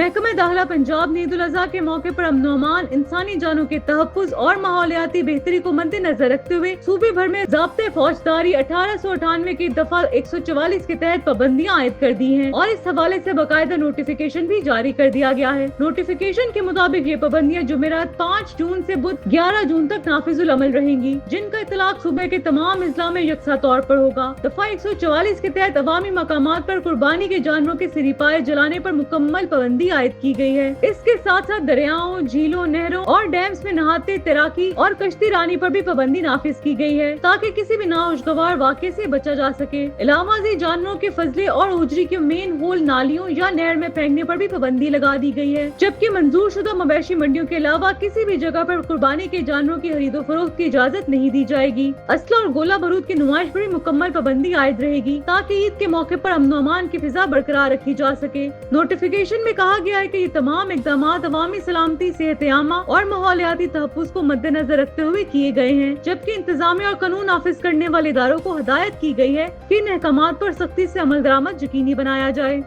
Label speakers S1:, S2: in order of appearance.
S1: महकमा दाखिला पंजाब ने ईद उल अजहा के मौके पर अमन अमान, इंसानी जानों के तहफ़्फ़ुज़ और माहौलियाती बेहतरी को मद्देनजर रखते हुए सूबे भर में ज़ाब्ते फौजदारी 1898 की दफा 144 के तहत पाबंदियां आयद कर दी हैं और इस हवाले से बाकायदा नोटिफिकेशन भी जारी कर दिया गया है। नोटिफिकेशन के मुताबिक ये पाबंदियां जुमेरात 5 जून से बुध 11 जून तक नाफिजुल अमल रहेंगी, जिनका इतलाक सूबे के तमाम अजला में यकसा तौर पर होगा। दफा 144 के तहत अवामी मकामात पर कुर्बानी के जानवरों के सिरीपाए जलाने पर मुकम्मल पाबंदी आयद की गई है। इसके साथ साथ दरियाओं, झीलों, नहरों और डैम्स में नहाते, तैराकी और कश्ती रानी पर भी पाबंदी नाफिज की गई है ताकि किसी भी नाखुशगवार वाक़े से बचा जा सके। इलावाजी जानवरों के फजले और उजरी के मेन होल नालियों या नहर में फेंकने पर भी पाबंदी लगा दी गई है, जबकि मंजूर शुदा मवेशी मंडियों के अलावा किसी भी जगह पर कुर्बानी के जानवरों की खरीदो फरोख्त की इजाजत नहीं दी जाएगी। असला और गोला बारूद की नुमाइश पर भी मुकम्मल पाबंदी आयद रहेगी ताकि ईद के मौके पर अमन अमान की फिजा बरकरार रखी जा सके। नोटिफिकेशन में कहा गया है कि ये तमाम इक़दाम अवामी सलामती, सेहत आमा और माहौलियाती तहफ़्फ़ुज़ को मद्देनजर रखते हुए किए गए हैं, जबकि इंतजामिया और कानून नाफिज करने वाले इदारों को हदायत की गई है कि इन अहकामात पर सख्ती से अमल दरामद यकीनी बनाया जाए।